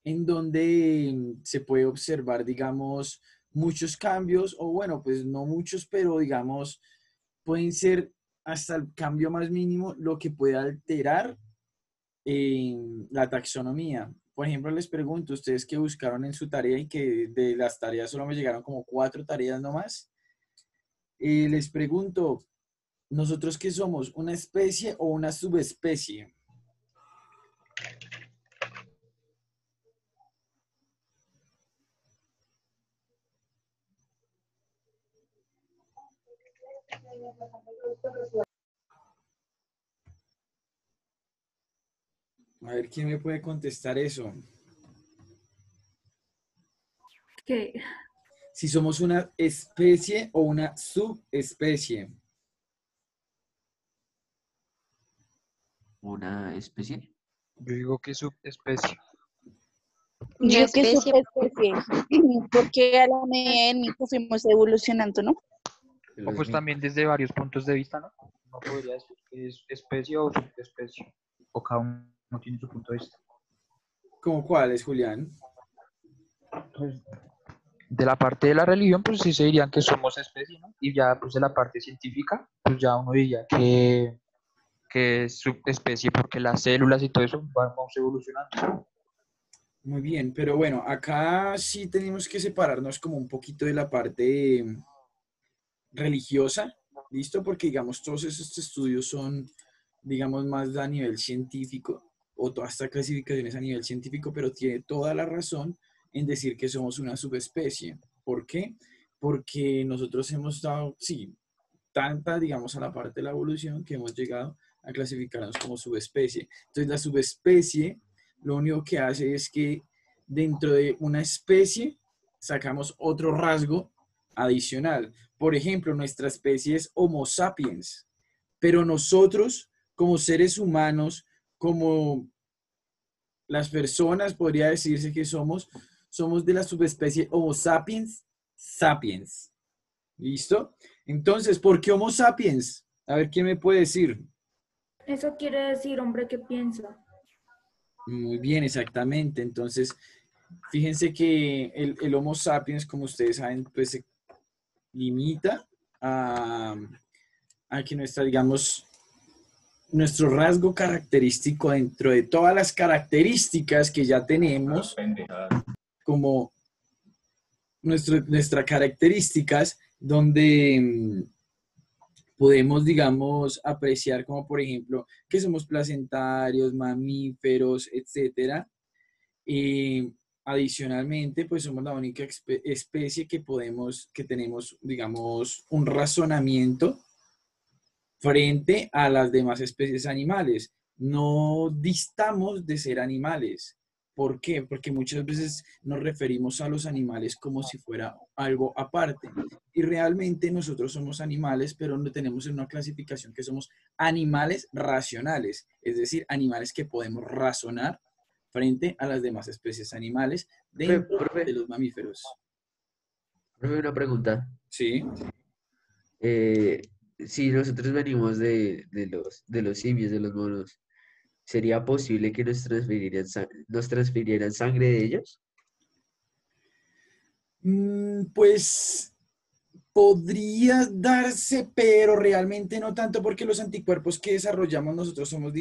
en donde se puede observar, digamos, muchos cambios, o bueno, pues no muchos, pero digamos, pueden ser hasta el cambio más mínimo lo que puede alterar la taxonomía. Por ejemplo, les pregunto, ustedes que buscaron en su tarea y que de las tareas solo me llegaron como 4 tareas nomás, les pregunto, ¿nosotros qué somos? ¿Una especie o una subespecie? A ver, ¿quién me puede contestar eso? ¿Qué? Si somos una especie o una subespecie. ¿Una especie? Yo digo que subespecie. Una Yo que especie. subespecie, porque a la medida en que fuimos evolucionando, ¿no? O pues también desde varios puntos de vista, ¿no? No podría decir que es especie o subespecie. O cada uno tiene su punto de vista. ¿Cómo cuáles, Julián? Pues, de la parte de la religión, pues sí se dirían que somos especie, ¿no? Y ya pues de la parte científica, pues ya uno diría que es subespecie porque las células y todo eso vamos evolucionando. Muy bien, pero bueno, acá sí tenemos que separarnos como un poquito de la parte religiosa, ¿listo? Porque digamos, todos esos estudios son, digamos, más a nivel científico, o toda esta clasificación es a nivel científico, pero tiene toda la razón en decir que somos una subespecie. ¿Por qué? Porque nosotros hemos dado, sí, tanta, digamos, a la parte de la evolución que hemos llegado a clasificarnos como subespecie. Entonces, la subespecie lo único que hace es que dentro de una especie sacamos otro rasgo adicional. Por ejemplo, nuestra especie es Homo sapiens, pero nosotros, como seres humanos, como las personas, podría decirse que somos de la subespecie Homo sapiens sapiens. ¿Listo? Entonces, ¿por qué Homo sapiens? A ver, ¿quién me puede decir? Eso quiere decir hombre que piensa. Muy bien, exactamente. Entonces, fíjense que el Homo sapiens, como ustedes saben, pues se limita a que nuestra, digamos, nuestro rasgo característico dentro de todas las características que ya tenemos, como nuestras características, donde podemos, digamos, apreciar como, por ejemplo, que somos placentarios, mamíferos, etcétera. Adicionalmente, pues somos la única especie que tenemos, digamos, un razonamiento frente a las demás especies animales. No distamos de ser animales. ¿Por qué? Porque muchas veces nos referimos a los animales como si fuera algo aparte. Y realmente nosotros somos animales, pero no tenemos una clasificación que somos animales racionales, es decir, animales que podemos razonar frente a las demás especies animales dentro de los mamíferos. Profe, una pregunta. Sí. Si nosotros venimos de los simios, de los monos, ¿sería posible que nos transfirieran sangre de ellos? Pues podría darse, pero realmente no tanto porque los anticuerpos que desarrollamos nosotros son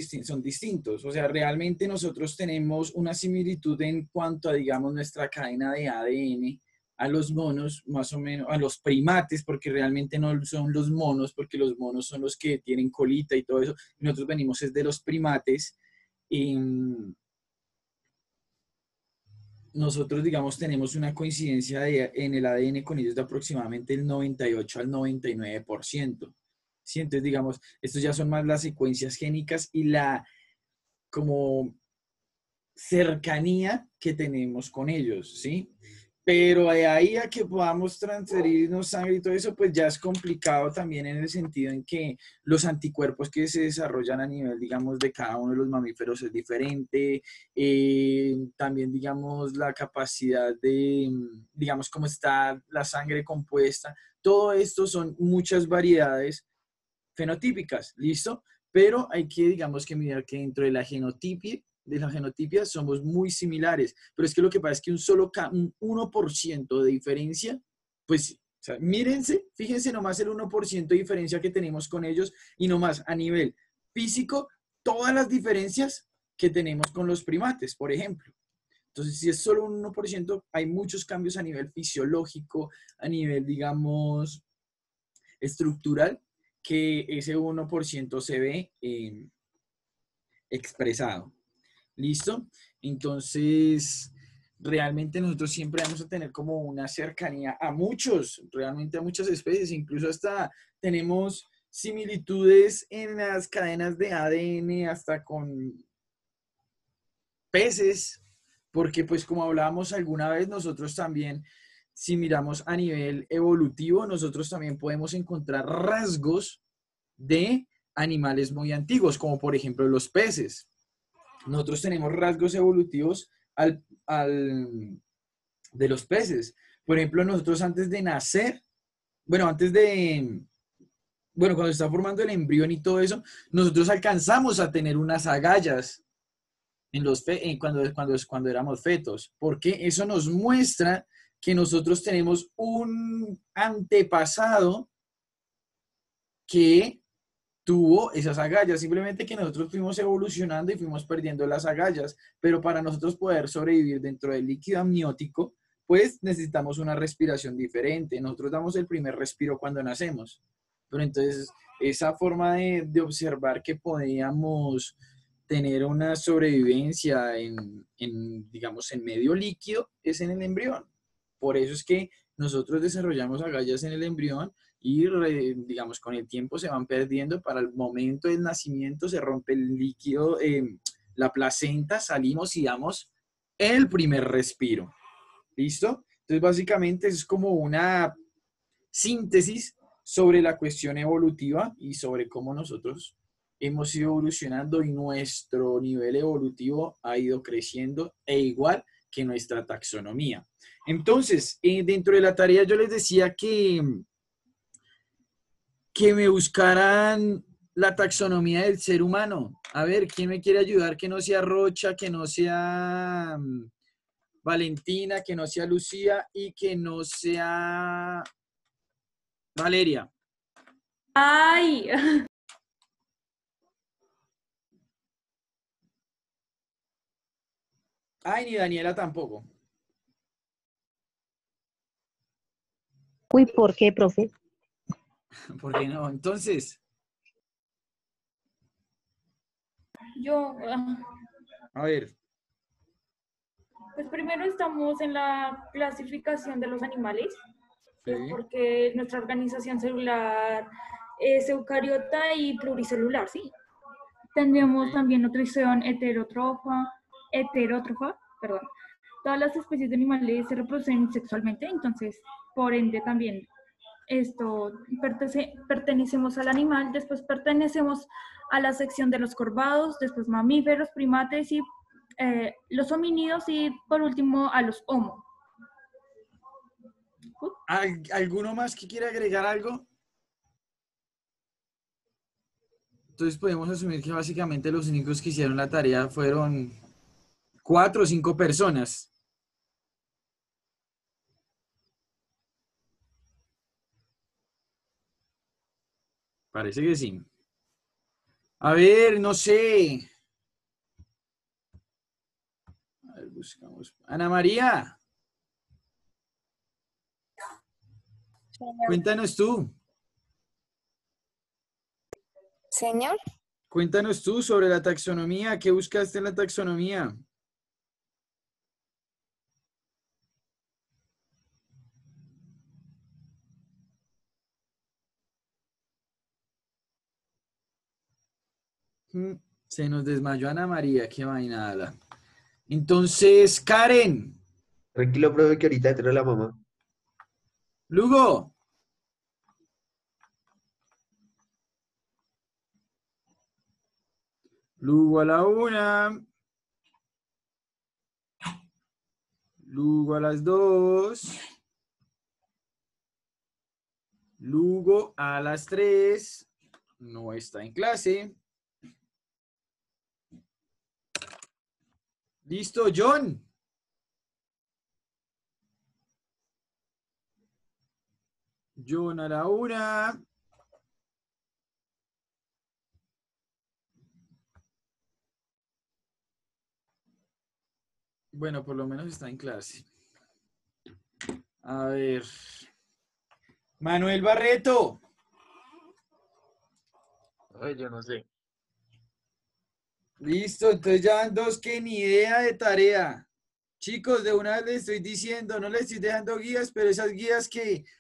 distintos. O sea, realmente nosotros tenemos una similitud en cuanto a, digamos, nuestra cadena de ADN a los monos, más o menos, a los primates, porque realmente no son los monos, porque los monos son los que tienen colita y todo eso. Nosotros venimos es de los primates. Nosotros, digamos, tenemos una coincidencia en el ADN con ellos de aproximadamente el 98 al 99%. ¿Sí? Entonces, digamos, estos ya son más las secuencias génicas y la como cercanía que tenemos con ellos, ¿sí? Pero de ahí a que podamos transferirnos sangre y todo eso, pues ya es complicado también en el sentido en que los anticuerpos que se desarrollan a nivel, digamos, de cada uno de los mamíferos es diferente. También, digamos, la capacidad de, digamos, cómo está la sangre compuesta. Todo esto son muchas variedades fenotípicas, ¿listo? Pero hay que, digamos, que mirar que dentro de la genotipia de la genotipia somos muy similares, pero es que lo que pasa es que un 1% de diferencia, pues, o sea, mírense, fíjense nomás el 1% de diferencia que tenemos con ellos y nomás a nivel físico, todas las diferencias que tenemos con los primates, por ejemplo. Entonces, si es solo un 1%, hay muchos cambios a nivel fisiológico, a nivel, digamos, estructural, que ese 1% se ve expresado. ¿Listo? Entonces, realmente nosotros siempre vamos a tener como una cercanía a realmente a muchas especies, incluso hasta tenemos similitudes en las cadenas de ADN hasta con peces, porque pues como hablábamos alguna vez, nosotros también, si miramos a nivel evolutivo, nosotros también podemos encontrar rasgos de animales muy antiguos, como por ejemplo los peces. Nosotros tenemos rasgos evolutivos de los peces. Por ejemplo, nosotros antes de nacer, cuando se está formando el embrión y todo eso, nosotros alcanzamos a tener unas agallas cuando éramos fetos, porque eso nos muestra que nosotros tenemos un antepasado que tuvo esas agallas, simplemente que nosotros fuimos evolucionando y fuimos perdiendo las agallas, pero para nosotros poder sobrevivir dentro del líquido amniótico, pues necesitamos una respiración diferente. Nosotros damos el primer respiro cuando nacemos, pero entonces esa forma de observar que podíamos tener una sobrevivencia digamos, en medio líquido es en el embrión. Por eso es que nosotros desarrollamos agallas en el embrión y, digamos, con el tiempo se van perdiendo. Para el momento del nacimiento se rompe el líquido, la placenta, salimos y damos el primer respiro. ¿Listo? Entonces, básicamente es como una síntesis sobre la cuestión evolutiva y sobre cómo nosotros hemos ido evolucionando y nuestro nivel evolutivo ha ido creciendo, e igual que nuestra taxonomía. Entonces, dentro de la tarea yo les decía que me buscaran la taxonomía del ser humano. A ver, ¿quién me quiere ayudar? Que no sea Rocha, que no sea Valentina, que no sea Lucía y que no sea Valeria. ¡Ay! Ay, ni Daniela tampoco. Uy, ¿por qué, profe? ¿Por qué no? Entonces, Yo, a ver. pues primero estamos en la clasificación de los animales, Sí. porque nuestra organización celular es eucariota y pluricelular, ¿sí? Tendríamos también nutrición heterótrofa, perdón. Todas las especies de animales se reproducen sexualmente, entonces, por ende, también pertenecemos al animal, después pertenecemos a la sección de los corvados, después mamíferos, primates y los homínidos y por último a los homo. ¿Alguno más que quiera agregar algo? Entonces podemos asumir que básicamente los únicos que hicieron la tarea fueron 4 o 5 personas. Parece que sí. A ver, no sé. A ver, buscamos. Ana María, cuéntanos tú. Señor, Cuéntanos tú sobre la taxonomía. ¿Qué buscaste en la taxonomía? Se nos desmayó Ana María, qué vainada. Entonces, Karen, Tranquilo, profe, que ahorita entra la mamá. Lugo, Lugo a la 1, Lugo a las 2, Lugo a las 3, no está en clase. Listo, John. John a la una. Bueno, por lo menos está en clase. A ver. Manuel Barreto. Ay, yo no sé. Listo, entonces ya van dos que ni idea de tarea. Chicos, de una vez les estoy diciendo, no les estoy dejando guías, pero esas guías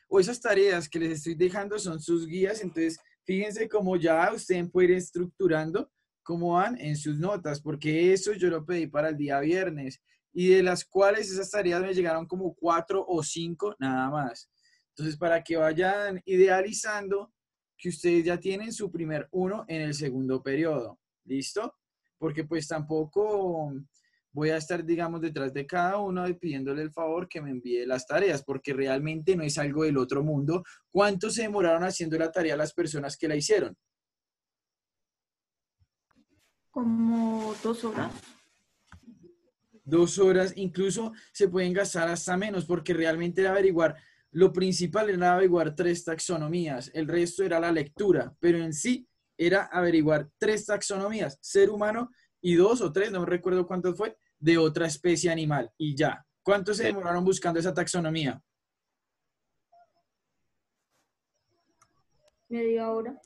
o esas tareas que les estoy dejando son sus guías, entonces fíjense cómo ya ustedes pueden ir estructurando cómo van en sus notas, porque eso yo lo pedí para el día viernes, y de las cuales esas tareas me llegaron como 4 o 5 nada más. Entonces, para que vayan idealizando que ustedes ya tienen su primer uno en el segundo periodo. ¿Listo? Porque pues tampoco voy a estar, digamos, detrás de cada uno pidiéndole el favor que me envíe las tareas, porque realmente no es algo del otro mundo. ¿Cuánto se demoraron haciendo la tarea las personas que la hicieron? Como 2 horas. 2 horas, incluso se pueden gastar hasta menos, porque realmente era averiguar, lo principal era averiguar 3 taxonomías, el resto era la lectura, pero en sí era averiguar 3 taxonomías, ser humano y 2 o 3, no me recuerdo cuántos fue, de otra especie animal, y ya. ¿Cuánto se demoraron buscando esa taxonomía? Media hora.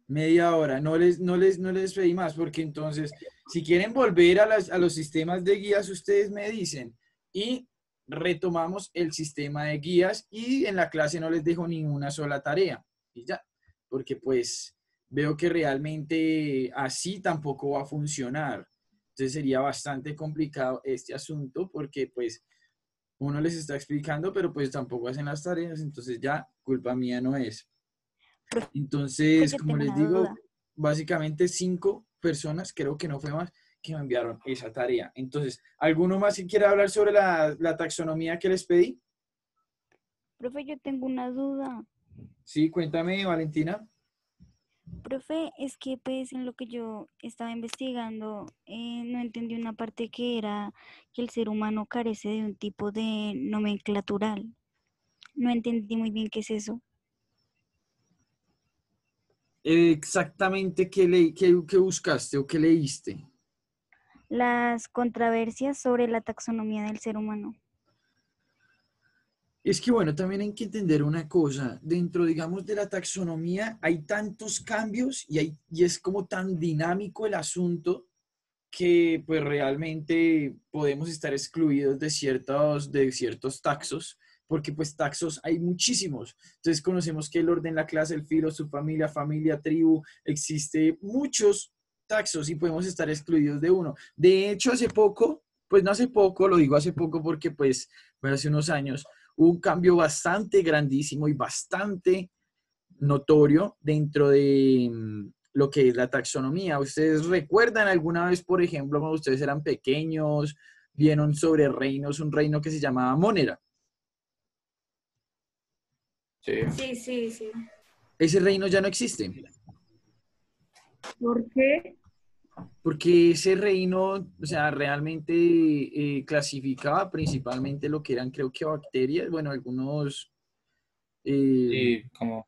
Media hora, no les pedí más, porque entonces, si quieren volver a los sistemas de guías, ustedes me dicen, y retomamos el sistema de guías, y en la clase no les dejo ninguna sola tarea, y ya, porque pues veo que realmente así tampoco va a funcionar. Entonces sería bastante complicado este asunto, porque pues uno les está explicando, pero pues tampoco hacen las tareas, entonces ya culpa mía no es. Profe, Entonces, yo como tengo les una digo, duda. básicamente 5 personas, creo que no fue más, que me enviaron esa tarea. Entonces, ¿alguno más que quiera hablar sobre la taxonomía que les pedí? Profe, yo tengo una duda. Sí, cuéntame, Valentina. Profe, es que pues en lo que yo estaba investigando, no entendí una parte que era que el ser humano carece de un tipo de nomenclatural. No entendí muy bien qué es eso. Exactamente qué buscaste o qué leíste. Las controversias sobre la taxonomía del ser humano. Es que bueno, también hay que entender una cosa, dentro, digamos, de la taxonomía hay tantos cambios y es como tan dinámico el asunto que pues realmente podemos estar excluidos de ciertos taxos, porque pues taxos hay muchísimos. Entonces conocemos que el orden, la clase, el filo, subfamilia, familia, tribu, existe muchos taxos y podemos estar excluidos de uno. De hecho, hace poco, pues no hace poco, lo digo hace poco porque pues fue hace unos años, hubo un cambio bastante grandísimo y bastante notorio dentro de lo que es la taxonomía. ¿Ustedes recuerdan alguna vez, por ejemplo, cuando ustedes eran pequeños, vieron sobre reinos, un reino que se llamaba Mónera? Sí. Sí, sí, sí. Ese reino ya no existe, ¿Por qué? porque ese reino, o sea, realmente clasificaba principalmente lo que eran, creo que bacterias, bueno, algunos Sí, como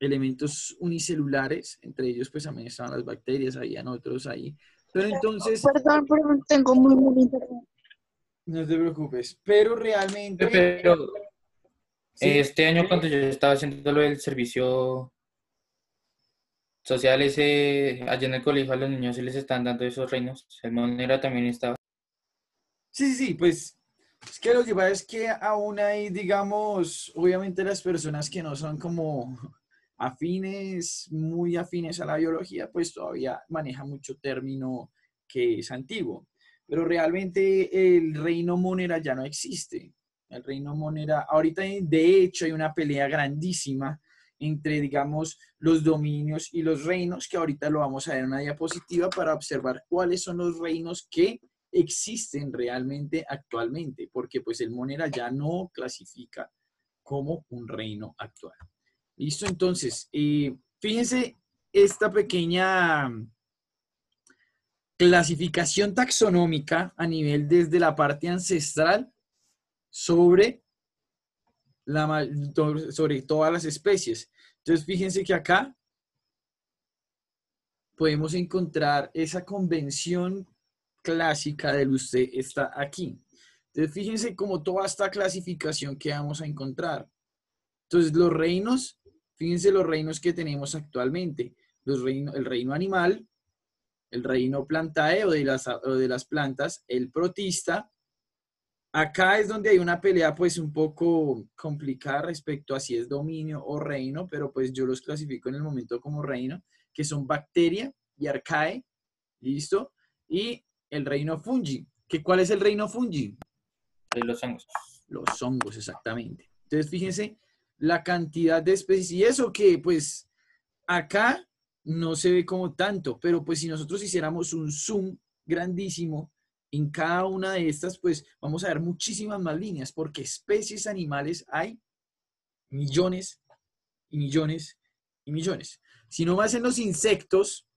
elementos unicelulares, entre ellos pues también estaban las bacterias, habían otros ahí. Pero entonces, Perdón, pero tengo muy internet. no te preocupes, pero realmente, pero sí, este año cuando yo estaba haciendo lo del servicio social ese, allá en el colegio a los niños se les están dando esos reinos. El Monera también estaba. sí, pues es que lo que pasa es que aún hay, digamos, obviamente las personas que no son como afines, muy afines a la biología, pues todavía maneja mucho término que es antiguo. Pero realmente el reino Monera ya no existe. El reino Monera, ahorita de hecho hay una pelea grandísima entre, digamos, los dominios y los reinos, que ahorita lo vamos a ver en una diapositiva para observar cuáles son los reinos que existen realmente actualmente, porque pues el Monera ya no clasifica como un reino actual. Listo, entonces, fíjense esta pequeña clasificación taxonómica a nivel desde la parte ancestral sobre, sobre todas las especies. Entonces, fíjense que acá podemos encontrar esa convención clásica del usted está aquí. Entonces, fíjense como toda esta clasificación que vamos a encontrar. Entonces, los reinos, fíjense los reinos que tenemos actualmente. El reino animal, el reino plantae o de las plantas, el protista. Acá es donde hay una pelea pues un poco complicada respecto a si es dominio o reino, pero pues yo los clasifico en el momento como reino, que son bacteria y arcae, ¿listo? Y el reino fungi. ¿Cuál es el reino fungi? Los hongos. Los hongos, exactamente. Entonces, fíjense la cantidad de especies y eso que pues acá no se ve como tanto, pero pues si nosotros hiciéramos un zoom grandísimo en cada una de estas, pues vamos a ver muchísimas más líneas, porque especies animales hay millones y millones y millones. Si no más en los insectos,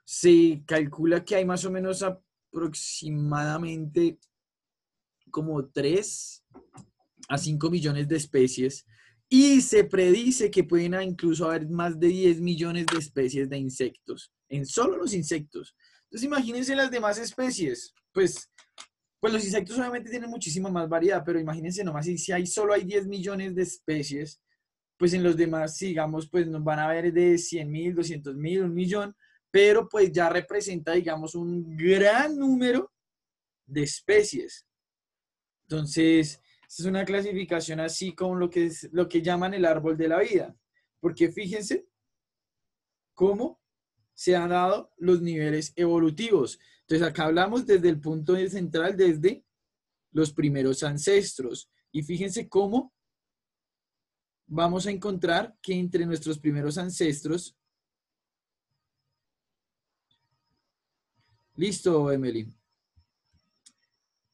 se calcula que hay más o menos aproximadamente como 3 a 5 millones de especies y se predice que pueden incluso haber más de 10 millones de especies de insectos, en solo los insectos. Entonces imagínense las demás especies, pues los insectos obviamente tienen muchísima más variedad, pero imagínense nomás si solo hay 10 millones de especies, pues en los demás, digamos, pues nos van a ver de 100.000, 200.000, 1.000.000, pero pues ya representa, digamos, un gran número de especies. Entonces, es una clasificación así como lo que llaman el árbol de la vida, porque fíjense cómo se han dado los niveles evolutivos. Entonces, acá hablamos desde el punto central, desde los primeros ancestros, y fíjense cómo vamos a encontrar que entre nuestros primeros ancestros. Listo, Emily.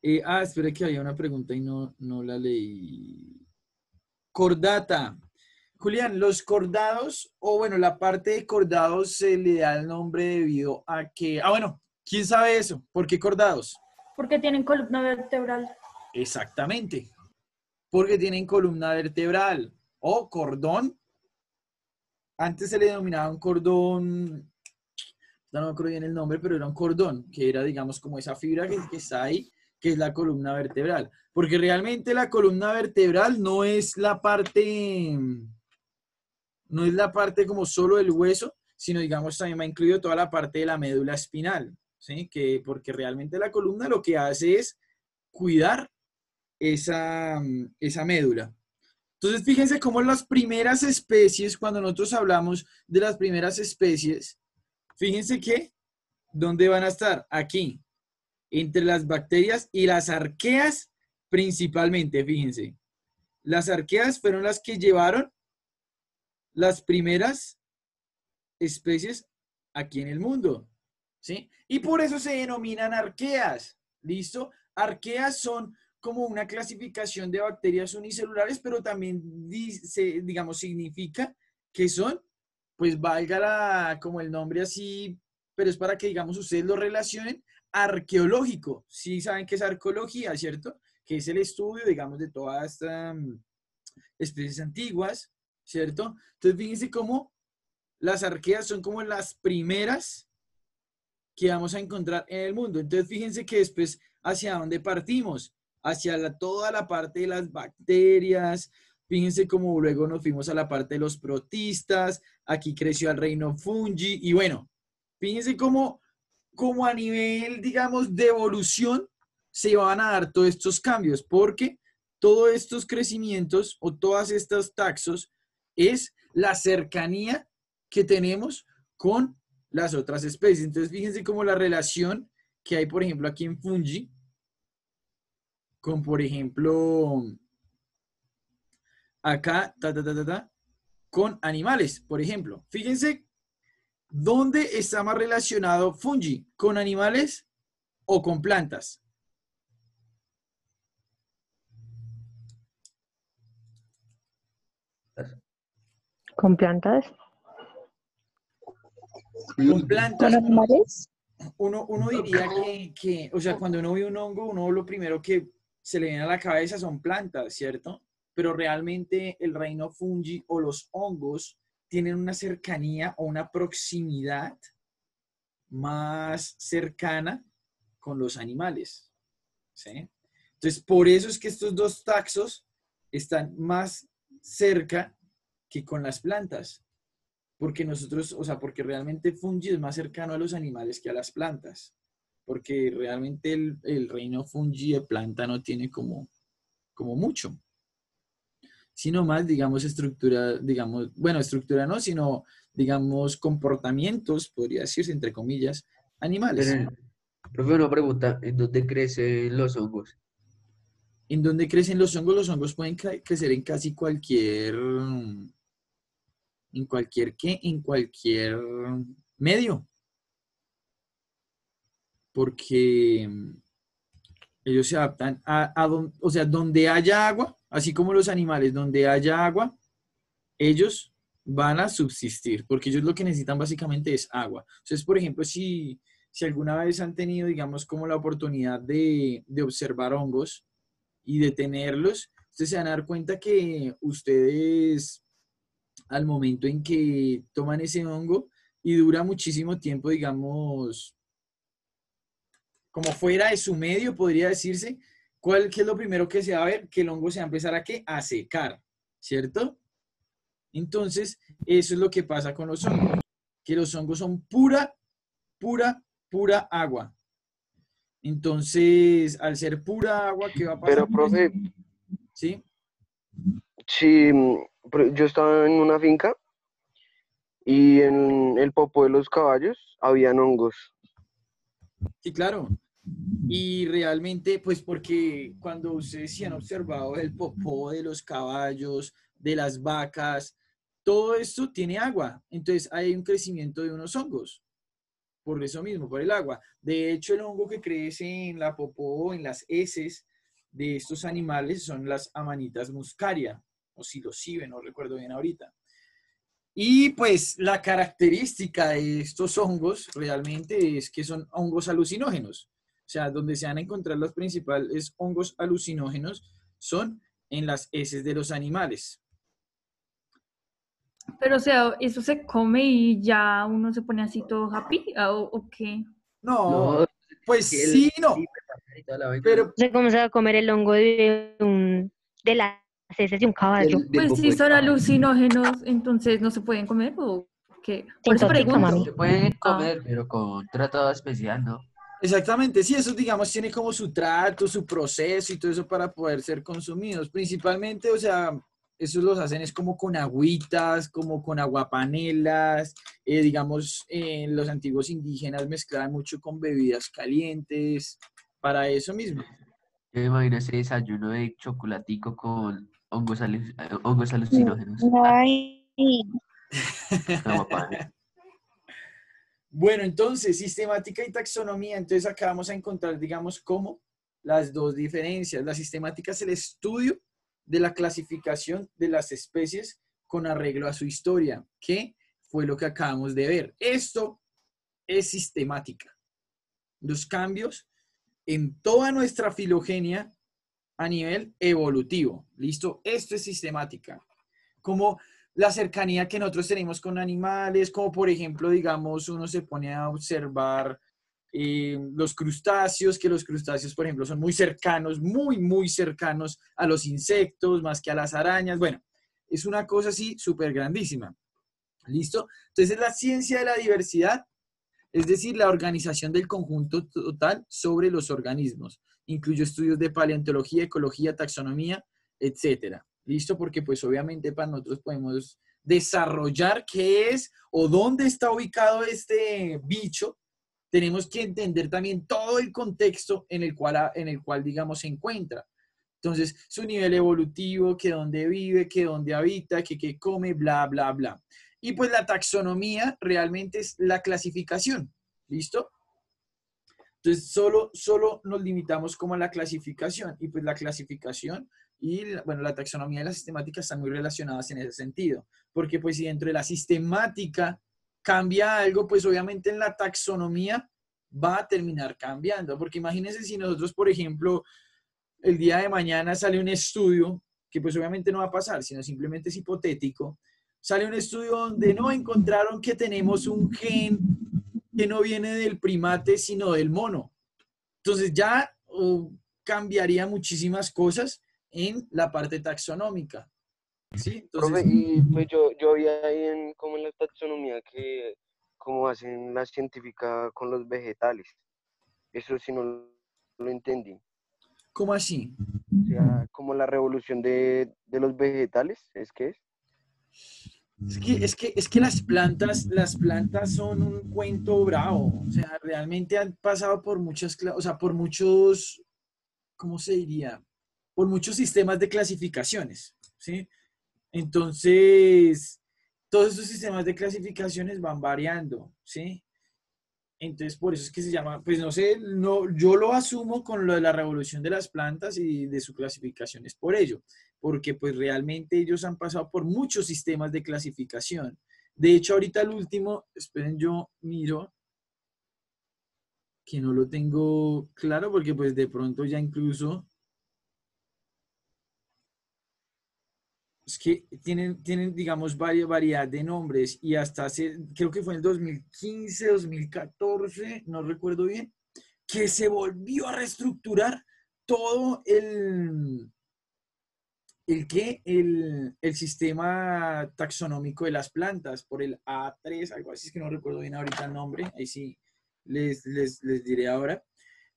Espera que había una pregunta y no la leí. Cordata. Julián, los cordados, o bueno, la parte de cordados se le da el nombre debido a que... bueno, ¿quién sabe eso? ¿Por qué cordados? Porque tienen columna vertebral. Exactamente. Porque tienen columna vertebral. O cordón. Antes se le denominaba un cordón, no me acuerdo bien el nombre, pero era un cordón, que era, digamos, como esa fibra que está ahí, que es la columna vertebral. Porque realmente la columna vertebral no es la parte como solo del hueso, sino, digamos, también va incluido toda la parte de la médula espinal, ¿sí? Porque realmente la columna lo que hace es cuidar esa médula. Entonces, fíjense cómo las primeras especies, cuando nosotros hablamos de las primeras especies, fíjense que, ¿dónde van a estar? Aquí, entre las bacterias y las arqueas principalmente, fíjense. Las arqueas fueron las que llevaron las primeras especies aquí en el mundo, ¿sí? Y por eso se denominan arqueas, ¿listo? Arqueas son como una clasificación de bacterias unicelulares, pero también, digamos, significa que son, pues valga como el nombre así, pero es para que, digamos, ustedes lo relacionen, arqueológico. Sí saben qué es arqueología, ¿cierto? Que es el estudio, digamos, de todas estas especies antiguas, ¿cierto? Entonces, fíjense cómo las arqueas son como las primeras que vamos a encontrar en el mundo. Entonces, fíjense que después, ¿hacia dónde partimos? Hacia toda la parte de las bacterias. Fíjense cómo luego nos fuimos a la parte de los protistas. Aquí creció el reino fungi. Y bueno, fíjense cómo a nivel, digamos, de evolución se van a dar todos estos cambios. Porque todos estos crecimientos o todas estas taxos es la cercanía que tenemos con las otras especies. Entonces, fíjense cómo la relación que hay, por ejemplo, aquí en fungi, con, por ejemplo, acá, con animales, por ejemplo. Fíjense dónde está más relacionado fungi, con animales o con plantas. ¿Con plantas? Con plantas. ¿Con animales? uno diría o sea, cuando uno ve un hongo, uno lo primero que se le viene a la cabeza son plantas, ¿cierto? Pero realmente el reino fungi o los hongos tienen una cercanía o una proximidad más cercana con los animales, ¿sí? Entonces, por eso es que estos dos taxos están más cerca que con las plantas, porque nosotros, o sea, porque realmente fungi es más cercano a los animales que a las plantas, porque realmente el reino fungi de planta no tiene como mucho, sino más, digamos, estructura, digamos, bueno, estructura no, sino, digamos, comportamientos, podría decirse, entre comillas, animales. Pero, profe, una pregunta, ¿en dónde crecen los hongos? ¿En dónde crecen los hongos? Los hongos pueden crecer en casi cualquier, en cualquier medio, porque ellos se adaptan o sea, donde haya agua, así como los animales, donde haya agua, ellos van a subsistir, porque ellos lo que necesitan básicamente es agua. Entonces, por ejemplo, si alguna vez han tenido, digamos, como la oportunidad de observar hongos y de tenerlos, ustedes se van a dar cuenta que ustedes, al momento en que toman ese hongo y dura muchísimo tiempo, digamos, como fuera de su medio, podría decirse, ¿qué es lo primero que se va a ver? Que el hongo se va a empezar a ¿qué? A secar, ¿cierto? Entonces, eso es lo que pasa con los hongos, que los hongos son pura agua. Entonces, al ser pura agua, ¿qué va a pasar? Pero, profe, ¿Sí? si yo estaba en una finca y en el popó de los caballos habían hongos. Sí, claro. Y realmente, pues porque cuando ustedes sí han observado el popó de los caballos, de las vacas, todo esto tiene agua. Entonces hay un crecimiento de unos hongos. Por eso mismo, por el agua. De hecho, el hongo que crece en la popó, en las heces de estos animales, son las amanitas muscaria, o psilocibe, no recuerdo bien ahorita. Y pues la característica de estos hongos realmente es que son hongos alucinógenos. O sea, donde se van a encontrar los principales hongos alucinógenos son en las heces de los animales. Pero, o sea, ¿eso se come y ya uno se pone así todo happy? ¿O qué? No, No, pues que sí, no. y toda la vaina Pero No sé cómo se va a comer el hongo de las heces de un caballo. del Pues popó si del son caballo. alucinógenos, entonces no se pueden comer o qué. Por eso Entonces, pregunto. mami. Se pueden Ah. comer, pero con tratado especial, ¿no? exactamente, sí, eso digamos tiene como su trato, su proceso y todo eso para poder ser consumidos. Principalmente, o sea, esos los hacen es como con agüitas, como con aguapanelas, digamos, los antiguos indígenas mezclaban mucho con bebidas calientes, para eso mismo. Yo me imagino ese desayuno de chocolatico con hongos alucinógenos. Ay, Aguapane. Bueno, entonces, sistemática y taxonomía. Entonces, acá vamos a encontrar, digamos, como las dos diferencias. La sistemática es el estudio de la clasificación de las especies con arreglo a su historia, que fue lo que acabamos de ver. Esto es sistemática. Los cambios en toda nuestra filogenia a nivel evolutivo. ¿Listo? Esto es sistemática. Como la cercanía que nosotros tenemos con animales, como por ejemplo, digamos, uno se pone a observar los crustáceos, que los crustáceos, por ejemplo, son muy cercanos, muy cercanos a los insectos, más que a las arañas. Bueno, es una cosa así súper grandísima. ¿Listo? Entonces, es la ciencia de la diversidad, es decir, la organización del conjunto total sobre los organismos. Incluye estudios de paleontología, ecología, taxonomía, etcétera. ¿Listo? Porque pues obviamente para nosotros podemos desarrollar qué es o dónde está ubicado este bicho. Tenemos que entender también todo el contexto en el cual digamos, se encuentra. Entonces, su nivel evolutivo, que dónde vive, que dónde habita, que qué come, bla, bla, bla. Y pues la taxonomía realmente es la clasificación. ¿Listo? Entonces, solo nos limitamos como a la clasificación. Y pues la clasificación y, bueno, la taxonomía y la sistemática están muy relacionadas en ese sentido. Porque pues si dentro de la sistemática cambia algo, pues obviamente en la taxonomía va a terminar cambiando. Porque imagínense si nosotros, por ejemplo, el día de mañana sale un estudio, que pues obviamente no va a pasar, sino simplemente es hipotético, sale un estudio donde no encontraron que tenemos un gen que no viene del primate, sino del mono. Entonces ya cambiaría muchísimas cosas en la parte taxonómica. ¿Sí? Entonces, Profe, y pues yo vi ahí como en la taxonomía que como hacen la científica con los vegetales. Eso sí no lo entendí. ¿cómo así? O sea, como la revolución de los vegetales, ¿es que es? Es que las plantas son un cuento bravo. O sea, realmente han pasado por por muchos, ¿cómo se diría? Por muchos sistemas de clasificaciones, ¿sí? Entonces, todos esos sistemas de clasificaciones van variando, ¿sí? Entonces, por eso es que se llama, pues no sé, no, yo lo asumo con lo de la revolución de las plantas y de su clasificación, es por ello, porque pues realmente ellos han pasado por muchos sistemas de clasificación. De hecho, ahorita el último, esperen, yo miro, que no lo tengo claro, porque pues de pronto ya incluso, es que tienen digamos, variedad de nombres y hasta hace, creo que fue en el 2015, 2014, no recuerdo bien, que se volvió a reestructurar todo el sistema taxonómico de las plantas por el A3, algo así, es que no recuerdo bien ahorita el nombre, ahí sí les diré ahora.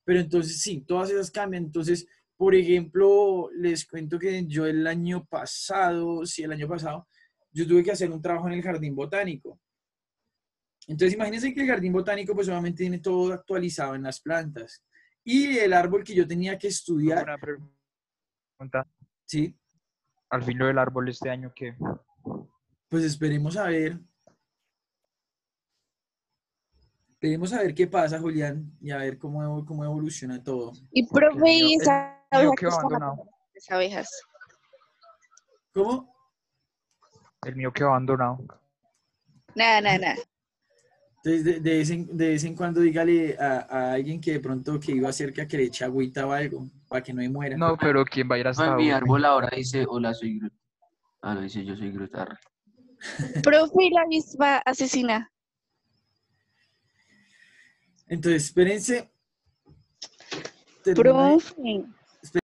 Pero entonces sí, todas esas cambian. Entonces, por ejemplo, les cuento que yo el año pasado, yo tuve que hacer un trabajo en el jardín botánico. Entonces, imagínense que el jardín botánico pues obviamente tiene todo actualizado en las plantas. Y el árbol que yo tenía que estudiar, Una pregunta. ¿sí? Al fin lo del árbol este año, ¿qué? Pues esperemos a ver. Esperemos a ver qué pasa, Julián, y a ver cómo evoluciona todo. Y Porque profe, y esa el mío abeja que quedó está abandonado. matando las abejas. ¿Cómo? El mío quedó abandonado. Nada. Entonces, de vez en cuando dígale a alguien que de pronto que iba cerca que le eche agüita o algo, para que no me muera. No, pero ¿quién va a ir hasta Mi dónde? árbol ahora dice, hola, soy Groot. Ah, no, dice, yo soy Groot. Arre. Profe, y la avispa asesina. Entonces, espérense. Profe,